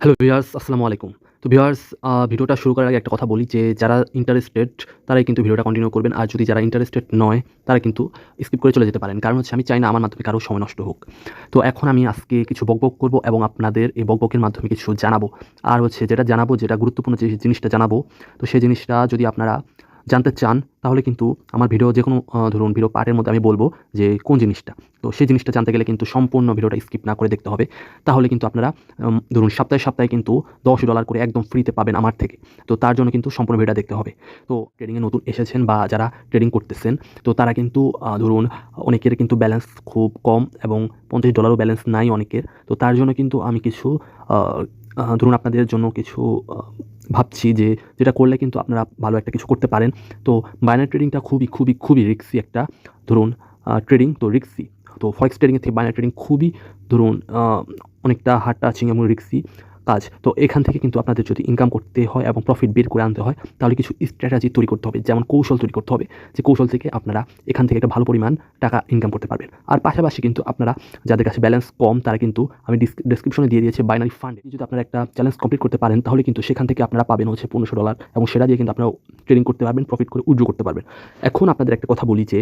Hello viewers, আসসালামু আলাইকুম। তো ভিউয়ার্স, ভিডিওটা শুরু করার আগে একটা কথা বলি যে যারা ইন্টারেস্টেড তারাই কিন্তু ভিডিওটা কন্টিনিউ করবেন। আর যদি যারা ইন্টারেস্টেড নয় তারা কিন্তু স্কিপ করে চলে যেতে পারেন। কারণ হচ্ছে আমি চাই না আমার মাধ্যমে কারো সময় নষ্ট হোক। তো এখন আমি আজকে কিছু বকবক করব এবং আপনাদের এই বকবকের মাধ্যমে কিছু জানাবো। আর হচ্ছে যেটা জানাবো, যেটা গুরুত্বপূর্ণ যে জিনিসটা জানাবো, তো সেই জিনিসটা যদি আপনারা জানতে চান তাহলে কিন্তু আমার ভিডিও যেকোনো ধরুন ভিডিও পার্টের মধ্যে আমি বলব যে কোন জিনিসটা। তো সেই জিনিসটা জানতে গেলে কিন্তু সম্পূর্ণ ভিডিওটা স্কিপ না করে দেখতে হবে। তাহলে কিন্তু আপনারা ধরুন সপ্তাহে কিন্তু $10 করে একদম ফ্রিতে পাবেন আমার থেকে। তো তার জন্য কিন্তু সম্পূর্ণ ভিডিওটা দেখতে হবে। তো ট্রেডিংয়ে নতুন এসেছেন বা যারা ট্রেডিং করতেছেন, তো তারা কিন্তু ধরুন অনেকের কিন্তু ব্যালেন্স খুব কম এবং $50 ব্যালেন্স নাই অনেকের। তো তার জন্য কিন্তু আমি কিছু আ ধরুন আপনাদের জন্য কিছু ভাবছি যে যেটা করলে কিন্তু আপনারা ভালো একটা কিছু করতে পারেন। তো বাইনারি ট্রেডিংটা খুবই রিস্কি একটা ধরুন ট্রেডিং, তো রিস্কি। তো ফরেক্স ট্রেডিংয়ের থেকে বাইনারি ট্রেডিং খুবই ধরুন অনেকটা হার্ড টাচিং এবং রিস্কি কাজ। তো এখান থেকে কিন্তু আপনাদের যদি ইনকাম করতে হয় এবং প্রফিট বের করে আনতে হয় তাহলে কিছু স্ট্র্যাটেজি তৈরি করতে হবে, যেমন কৌশল তৈরি করতে হবে। যে কৌশল থেকে আপনারা এখান থেকে একটা ভালো পরিমাণ টাকা ইনকাম করতে পারবেন। আর পাশাপাশি কিন্তু আপনারা যাদের কাছে ব্যালেন্স কম তারা কিন্তু আমি ডেসক্রিপশনে দিয়ে দিয়েছি বাইনারি ফান্ডে। যদি আপনারা একটা চ্যালেঞ্জ কমপ্লিট করতে পারেন তাহলে কিন্তু সেখান থেকে আপনারা পাবেন হচ্ছে $1500 এবং সেটা দিয়ে কিন্তু আপনারা ট্রেডিং করতে পারবেন, প্রফিট করে উইথড্র করতে পারবেন। এখন আপনাদের একটা কথা বলি যে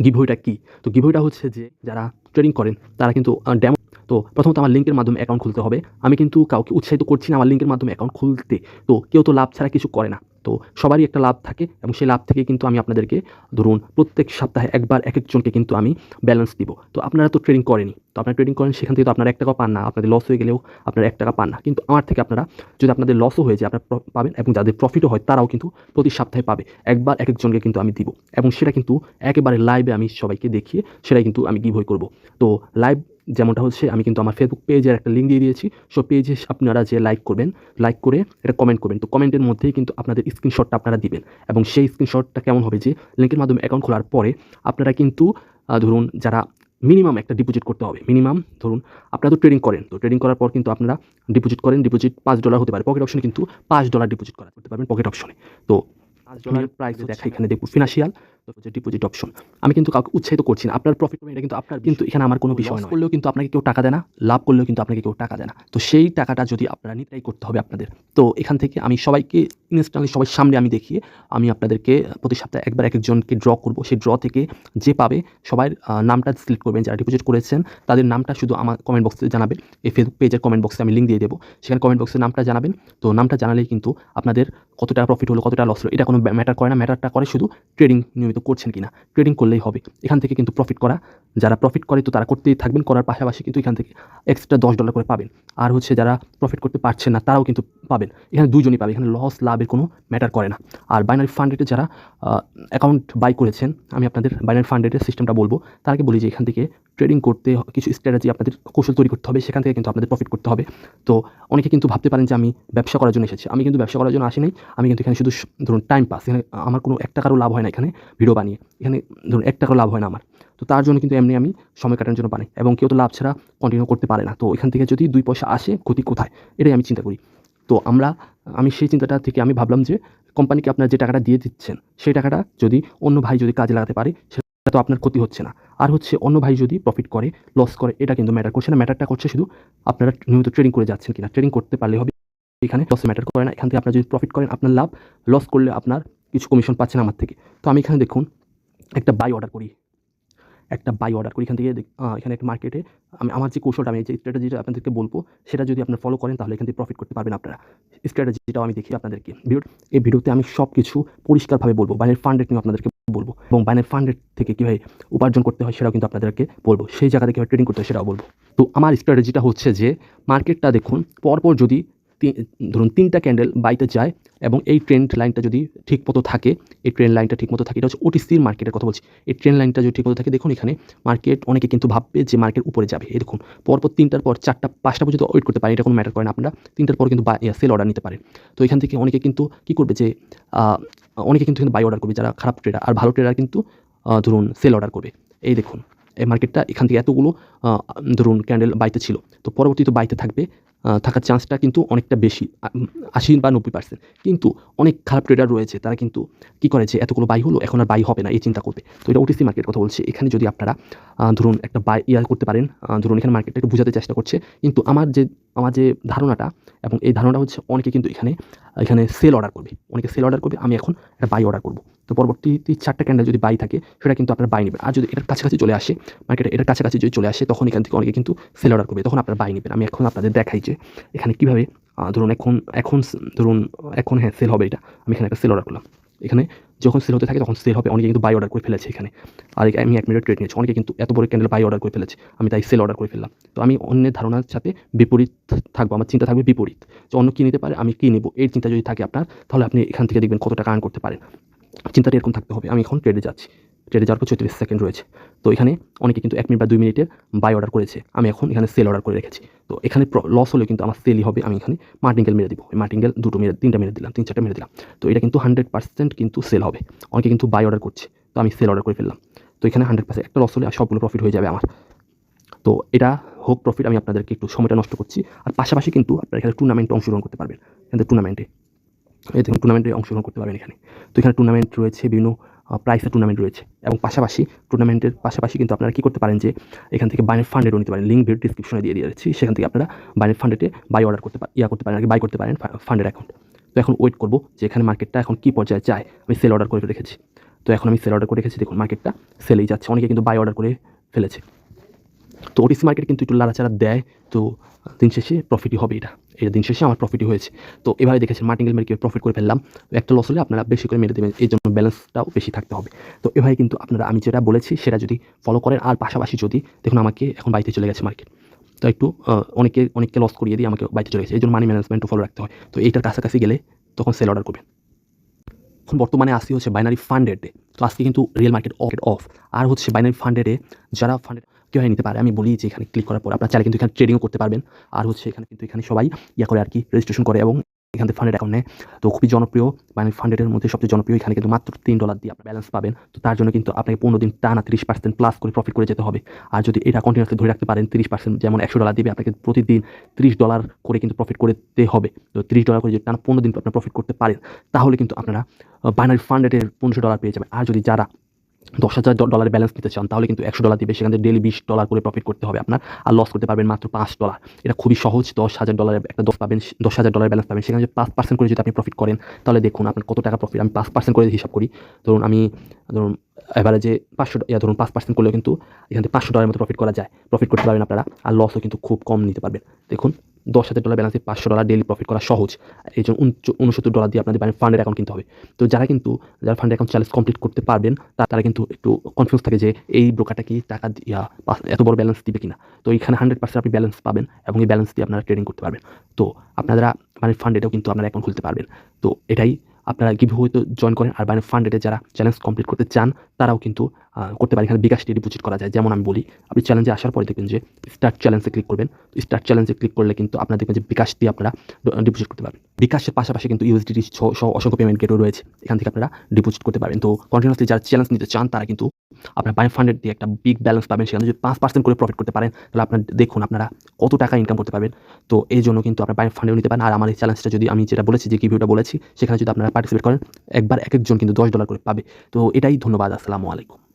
গিভওয়েটা কি? তো গিভওয়েটা হচ্ছে যে যারা ট্রেডিং করেন তারা কিন্তু ডেমো। তো প্রথমত আমার লিঙ্কের মাধ্যমে অ্যাকাউন্ট খুলতে হবে। আমি কিন্তু কাউকে উৎসাহিত করছি না আমার লিঙ্কের মাধ্যমে অ্যাকাউন্ট খুলতে। তো কেউ তো লাভ ছাড়া কিছু করে না। তো সবারই একটা লাভ থাকে এবং সেই লাভ থেকে কিন্তু আমি আপনাদেরকে ধরুন প্রত্যেক সপ্তাহে একবার একেকজনকে কিন্তু আমি ব্যালেন্স দিব। তো আপনারা তো ট্রেডিং করেনই। তো আপনারা ট্রেডিং করেন, সেখান থেকে তো আপনারা ৳১ পান না। আপনাদের লস হয়ে গেলেও আপনারা ৳১ পান না। কিন্তু আমার থেকে আপনারা যদি আপনাদের লসও হয়ে যায় আপনারা পাবেন এবং যাদের প্রফিটও হয় তারাও কিন্তু প্রতি সপ্তাহে পাবে। একবার একেকজনকে কিন্তু আমি দিব এবং সেটা কিন্তু একেবারে লাইভে আমি সবাইকে দেখিয়ে সেটাই কিন্তু আমি গিভওয়ে করব। তো লাইভ যেমনটা হচ্ছে আমি কিন্তু আমার ফেসবুক পেজের একটা লিঙ্ক দিয়ে দিয়েছি। সো পেজে আপনারা যে লাইক করবেন, লাইক করে এটা কমেন্ট করবেন। তো কমেন্টের মধ্যেই কিন্তু আপনাদের স্ক্রিনশটটা আপনারা দিবেন এবং সেই স্ক্রিনশটটা কেমন হবে যে লিঙ্কের মাধ্যমে অ্যাকাউন্ট খোলার পরে আপনারা কিন্তু ধরুন যারা মিনিমাম একটা ডিপোজিট করতে হবে। মিনিমাম ধরুন আপনারা তো ট্রেডিং করেন। তো ট্রেডিং করার পর কিন্তু আপনারা ডিপোজিট করেন। ডিপোজিট $5 হতে পারে। পকেট অপশনে কিন্তু $5 ডিপোজিট করতে পারবেন পকেট অপশনে। তো $5 প্রাইস দেখা এখানে দেখুন ফিন্যান্সিয়াল, তো হচ্ছে ডিপোজিট অপশন। আমি কিন্তু কাউকে উৎসাহিত করছি না। আপনার প্রফিট হবে এটা কিন্তু আপনার, কিন্তু এখানে আমার কোনো বিষয় নয়। লস করলেও কিন্তু আপনাকে কেউ টাকা দেয় না, লাভ করলেও কিন্তু আপনাকে কেউ টাকা দেয় না। তো সেই টাকাটা যদি আপনারা নিতেই করতে হবে আপনাদের। তো এখান থেকে আমি সবাইকে ইনস্ট্যান্টলি সবার সামনে আমি দেখিয়ে আমি আপনাদেরকে প্রতি সপ্তাহে একবার একেকজনকে ড্র করব। সেই ড্র থেকে যে পাবে সবার নামটা সিলেক্ট করবেন, যারা ডিপোজিট করেছেন তাদের নামটা শুধু আমার কমেন্ট বক্সে জানাবেন। এই ফেসবুক পেজের কমেন্ট বক্সে আমি লিঙ্ক দিয়ে দেবো। সেখানে কমেন্ট বক্সে নামটা জানাবেন। তো নামটা জানালেই কিন্তু আপনাদের কত টাকা প্রফিট হলো, কত টাকা লস হলো এটা কোনো ম্যাটার করে না। ম্যাটারটা করে শুধু ট্রেডিং নিয়মিত করছেন কিনা। ট্রেডিং করলেই হবে। এখান থেকে কিন্তু প্রফিট করা, যারা প্রফিট করে তো তারা করতেই থাকবেন, করার পাশাপাশি কিন্তু এখান থেকে এক্সট্রা $10 করে পাবেন। আর হচ্ছে যারা প্রফিট করতে পারছেন না তারাও কিন্তু পাবেন। এখানে দুজনই পাবে, এখানে লস লাভের কোনো ম্যাটার করে না। আর বাইনারি ফান্ড রেটে যারা অ্যাকাউন্ট বাই করেছেন, আমি আপনাদের বাইনারি ফান্ড রেটের সিস্টেমটা বলবো। তার আগে বলি যে এখান থেকে ট্রেডিং করতে কিছু স্ট্র্যাটেজি আপনাদের কৌশল তৈরি করতে হবে, সেখান থেকে কিন্তু আপনাদের প্রফিট করতে হবে। তো অনেকে কিন্তু ভাবতে পারেন যে আমি ব্যবসা করার জন্য এসেছি। আমি কিন্তু ব্যবসা করার জন্য আসি নাই। আমি কিন্তু এখানে শুধু ধরুন টাইম পাস। এখানে আমার কোনো ৳1 লাভ হয় না এখানে ভিডিও বানিয়ে। এখানে ধরুন ৳1 লাভ হয় না আমার। তো তার জন্য কিন্তু এমনি আমি সময় কাটানোর জন্য বানাই এবং কেউ তো লাভ ছাড়া কন্টিনিউ করতে পারে না। তো এখান থেকে যদি 2 পয়সা আসে ক্ষতি কোথায়? এটাই আমি চিন্তা করি। তো আমি সেই চিন্তাটা থেকে আমি ভাবলাম যে কোম্পানিকে আপনারা যে টাকাটা দিয়ে দিচ্ছেন, সেই টাকাটা যদি অন্য ভাই যদি কাজে লাগাতে পারে সেটা তো আপনার ক্ষতি হচ্ছে না। আর হচ্ছে অন্য ভাই যদি প্রফিট করে, লস করে এটা কিন্তু ম্যাটার করছে না। ম্যাটারটা করছে শুধু আপনারা নিয়মিত ট্রেডিং করে যাচ্ছেন কিনা। ট্রেডিং করতে পারলে হবে। এখানে লস ম্যাটার করে না। এখান থেকে আপনারা যদি প্রফিট করেন আপনার লাভ, লস করলে আপনার কিছু কমিশন পাচ্ছেন আমার থেকে। তো আমি এখানে দেখুন একটা বাই অর্ডার করি। এখান থেকে এখানে একটা মার্কেটে আমি আমার যে কৌশলটা, আমি যে স্ট্র্যাটেজিটা আপনাদেরকে বলবো সেটা যদি আপনারা ফলো করেন তাহলে এখান থেকে প্রফিট করতে পারবেন আপনারা। স্ট্র্যাটেজিটাও আমি দেখি আপনাদেরকে। এই ভিডিওতে আমি সব কিছু পরিষ্কারভাবে বলবো। বাইনারি ফান্ড রেট নিয়ে আপনাদেরকে বলবো এবং বাইনারি ফান্ড রেট থেকে কীভাবে উপার্জন করতে হয় সেটাও কিন্তু আপনাদেরকে বলবো। সেই জায়গা থেকে কীভাবে ট্রেডিং করতে হয় সেটাও বলবো। তো আমার স্ট্র্যাটেজিটা হচ্ছে যে মার্কেটটা দেখুন পরপর যদি ধরুন 3টা ক্যান্ডেল বাইতে যায় এবং এই ট্রেন্ড লাইনটা যদি ঠিকমতো থাকে, এটা হচ্ছে ওটিসির মার্কেটের কথা বলছি। এই ট্রেন্ড লাইনটা যদি ঠিকমতো থাকে, দেখুন এখানে মার্কেট অনেকে কিন্তু ভাববে যে মার্কেট উপরে যাবে। এই দেখুন পরপর 3টার পর 4টা 5টা পর্যন্ত ওয়েট করতে পারে, এটা কোনো ম্যাটার করে না। আপনারা 3টার পর কিন্তু সেল অর্ডার নিতে পারেন। তো এখান থেকে অনেকে কিন্তু কী করবে যে অনেকে কিন্তু বাই অর্ডার করবে যারা খারাপ ট্রেডার, আর ভালো ট্রেডার কিন্তু ধরুন সেল অর্ডার করবে। এই দেখুন এই মার্কেটটা এখান থেকে এতগুলো ধরুন ক্যান্ডেল বাইতে ছিল, তো পরবর্তীতে বাইতে থাকবে, থাকার চান্সটা কিন্তু অনেকটা বেশি, 80 বা 90%। কিন্তু অনেক খারাপ ট্রেডার রয়েছে, তারা কিন্তু কী করে যে এতগুলো বাই হলো এখন আর বাই হবে না এই চিন্তা করবে। তো এটা ওটিসি মার্কেট কথা বলছি। এখানে যদি আপনারা ধরুন একটা বাই করতে পারেন, ধরুন এখানে মার্কেটটা একটু বোঝাতে চেষ্টা করছে, কিন্তু আমার যে ধারণাটা, এবং এই ধারণাটা হচ্ছে অনেকে কিন্তু এখানে সেল অর্ডার করবে, অনেকে সেল অর্ডার করবে, আমি এখন একটা বাই অর্ডার করব। তো পরবর্তী 4টা ক্যান্ডেল যদি বাই থাকে সেটা কিন্তু আপনারা বাই নেবেন। আর যদি এটার কাছাকাছি চলে আসে, মার্কেটে এটার কাছাকাছি যদি চলে আসে, তখন এখান থেকে অনেকে কিন্তু সেল অর্ডার করবে, তখন আপনারা বাই নেবেন। আমি এখন আপনাদের দেখাই যে এখানে কীভাবে ধরুন এখন হ্যাঁ সেল হবে এটা। আমি এখানে একটা সেল অর্ডার করলাম, এখানে যখন সেল হতে থাকে তখন সেল হবে, অনেকে কিন্তু বাই অর্ডার করে ফেলেছে এখানে। আর আমি 1 মিনিট ট্রেড নিয়েছি, অনেকে কিন্তু এত বড় ক্যান্ডেল বাই অর্ডার করে ফেলেছে, আমি তাই সেল অর্ডার করে ফেললাম। তো আমি অন্যের ধারণার সাথে বিপরীত থাকবো, আমার চিন্তা থাকবে বিপরীত, যে অন্য কী নিতে পারে আমি কী নেবো, এই চিন্তা যদি থাকে আপনার, তাহলে আপনি এখান থেকে দেখবেন কত টাকা আর্ন করতে পারেন। চিন্তাটা এরকম থাকতে হবে। আমি এখন ট্রেডে যাচ্ছি, ট্রেডে যাওয়ার পর 34 সেকেন্ড রয়েছে। তো এখানে অনেকে কিন্তু 1 মিনিট বা 2 মিনিটের বাই অর্ডার করেছে, আমি এখন এখানে সেল অর্ডার করে রেখেছি। তো এখানে লস হলেও কিন্তু আমার সেলই হবে। আমি এখানে মার্টিঙ্গেল মেরে দিব, মার্টিঙ্গেল 3টা মেরে দিলাম, 4টা মেরে দিলাম। তো এটা কিন্তু 100% কিন্তু সেল হবে। অনেকে কিন্তু বাই অর্ডার করছে, তো আমি সেল অর্ডার করে ফেললাম। তো এখানে 100% একটা লস হলে আর সবগুলো প্রফিট হয়ে যাবে আমার। তো এটা হোক প্রফিট, আমি আপনাদেরকে একটু সময়টা নষ্ট করছি। আর পাশাপাশি কিন্তু আপনারা এখানে টুর্নামেন্টে অংশগ্রহণ করতে পারবেন। এখানে টুর্নামেন্টে এই দেখুন টুর্নামেন্টে অংশগ্রহণ করতে পারবেন এখানে। তো এখানে টুর্নামেন্ট রয়েছে, বিভিন্ন প্রাইসের টুর্নামেন্ট রয়েছে, এবং পাশাপাশি টুর্নামেন্টের পাশাপাশি কিন্তু আপনারা কী করতে পারেন যে এখান থেকে বাইনারি ফান্ডেডও নিতে পারেন। লিঙ্ক ভিডিও ডিসক্রিপশনে দিয়ে দিয়েছি, সেখান থেকে আপনারা বাইনারি ফান্ডেডে বাই অর্ডার করতে পারেন, বাই করতে পারেন ফান্ডের অ্যাকাউন্ট। তো এখন ওয়েট করবো যে এখানে মার্কেটটা এখন কী পর্যায়ে যায়। আমি সেল অর্ডার করে রেখেছি, তো এখন আমি সেল অর্ডার করে রেখেছি, দেখুন মার্কেটটা সেলেই যাচ্ছে, অনেকে কিন্তু বাই অর্ডার করে ফেলেছে। তো ওটিসি মার্কেট কিন্তু একটু লাড়াচাড়া দেয়, তো দিন শেষে প্রফিটই হবে। এটা দিন শেষে আমার প্রফিটই হয়েছে। তো এভাবে দেখেছেন মার্টিঙ্গেল মেরে কীভাবে প্রফিট করে ফেললাম। একটা লস হলে আপনারা বেশি করে মেরে দেবেন, এই জন্য ব্যালেন্সটাও বেশি থাকতে হবে। তো এভাবে কিন্তু আপনারা আমি যেটা বলেছি সেটা যদি ফলো করেন, আর পাশাপাশি যদি দেখুন আমাকে এখন বাইতে চলে গেছে মার্কেট, তো একটু অনেককে লস করিয়ে দিয়ে আমাকে বাইতে চলে গেছে, এই জন্য মানি ম্যানেজমেন্টও ফলো রাখতে হয়। তো এইটার কাছাকাছি গেলে তখন সেল অর্ডার করবেন। এখন বর্তমানে আসি হচ্ছে বাইনারি ফান্ডেডে। তো আজকে কিন্তু রিয়েল মার্কেট অফ। আর হচ্ছে বাইনারি ফান্ডেডে যারা ফান্ডেড কীভাবে নিতে পারে আমি বলি যে এখানে ক্লিক করার পর আপনার চাইলে কিন্তু এখানে ট্রেডিংও করতে পারবেন। আর হচ্ছে এখানে সবাই করে আর কি রেজিস্ট্রেশন করে, এবং এখান থেকে ফান্ডেড অ্যাকাউন্ট নেয়। তো খুবই জনপ্রিয়, বাইনারি ফান্ডেডের মধ্যে সবচেয়ে জনপ্রিয়। এখানে কিন্তু মাত্র $3 দিয়ে আপনার ব্যালেন্স পাবেন। তো তার জন্য কিন্তু আপনাকে 15 দিন টানা 30% প্লাস করে প্রফিট করে যেতে হবে। আর যদি এটা কন্টিনিউসলি ধরে রাখতে পারেন, 30% যেমন $100 দিবে, আপনাকে প্রতিদিন $30 করে কিন্তু প্রফিট করতে হবে। তো $30 করে যদি টানা 15 দিন আপনার প্রফিট করতে পারেন, তাহলে কিন্তু আপনারা বাইনারি ফান্ডেডের $1500 পেয়ে যাবেন। আর যদি যারা $10,000 ব্যালেন্স নিতে চান, তাহলে কিন্তু $100 দিবে, সেখান থেকে ডেইলি $20 করে প্রফিট করতে হবে আপনার, আর লস করতে পারবেন মাত্র $5। এটা খুবই সহজ। $10,000 একটা $10,000 ব্যালেন্স পাবেন, সেখানে যদি 5% করে যদি আপনি প্রফিট করেন, তাহলে দেখুন আপনার কত টাকা প্রফিট। আমি 5% করে হিসাব করি, ধরুন এভারেজে 500, ধরুন 5% করলেও কিন্তু এখান থেকে $500 মতো প্রফিট করা যায়, প্রফিট করতে পারবেন আপনারা, আর লসও কিন্তু খুব কম নিতে পারবেন। দেখুন $10,000 ব্যালেন্সে $500 ডেইলি প্রফিট করা সহজ। এই জন্য $69 দিয়ে আপনাদের ফান্ডের অ্যাকাউন্ট কিনতে হবে। তো যারা ফান্ডের অ্যাকাউন্ট চ্যালেঞ্জ কমপ্লিট করতে পারবেন, তারা কিন্তু একটু কনফিউজ থাকে যে এই ব্রোকারটা কি টাকা এত বড় ব্যালেন্স দিবে কিনা। তো এখানে 100% আপনি ব্যালেন্স পাবেন, এবং এই ব্যালেন্স দিয়ে আপনারা ট্রেডিং করতে পারবেন। তো আপনারা ফান্ডেও কিন্তু আপনারা অ্যাকাউন্ট খুলতে পারবেন। তো এটাই আপনারা গিভওয়েতে জয়েন করেন। আর বাইনারি ফান্ডেডে যারা চ্যালেঞ্জ কমপ্লিট করতে চান, তারাও কিন্তু করতে পারেন। এখানে বিকাশ দিয়ে ডিপোজিট করা যায়। যেমন আমি বলি, আপনি চ্যালেঞ্জে আসার পরে দেখবেন যে স্টার্ট চ্যালেঞ্জে ক্লিক করবেন। স্টার্ট চ্যালেঞ্জে ক্লিক করলে কিন্তু আপনারা দেখবেন যে বিকাশ দিয়ে আপনারা ডিপোজিট করতে পারবেন। বিকাশের পাশাপাশি কিন্তু ইউএসডিটি সহ অসংখ্য পেমেন্ট গেটও রয়েছে, এখান থেকে আপনারা ডিপোজিট করতে পারবেন। তো কন্টিনিউসলি যারা চ্যালেঞ্জ নিতে চান, তারা কিন্তু আপনার বাইনারি ফান্ডেড দিয়ে একটা বিগ ব্যালেন্স পাবেন। সেখানে যদি 5% করে প্রফিট করতে পারেন, তাহলে দেখুন আপনারা কত টাকা ইনকাম করতে পারবেন। তো এই জন্য কিন্তু আপনার বাইনারি ফান্ডেও নিতে পারেন। আর আমার এই চ্যালেঞ্জটা যদি আমি যেটা বলেছি, যে রিভিউটা বলেছি, সেখানে যদি আপনারা পার্টিসিপেট করেন, একবার এক একজন কিন্তু $10 করে পাবে। তো এটাই। ধন্যবাদ। আসসালামু আলাইকুম।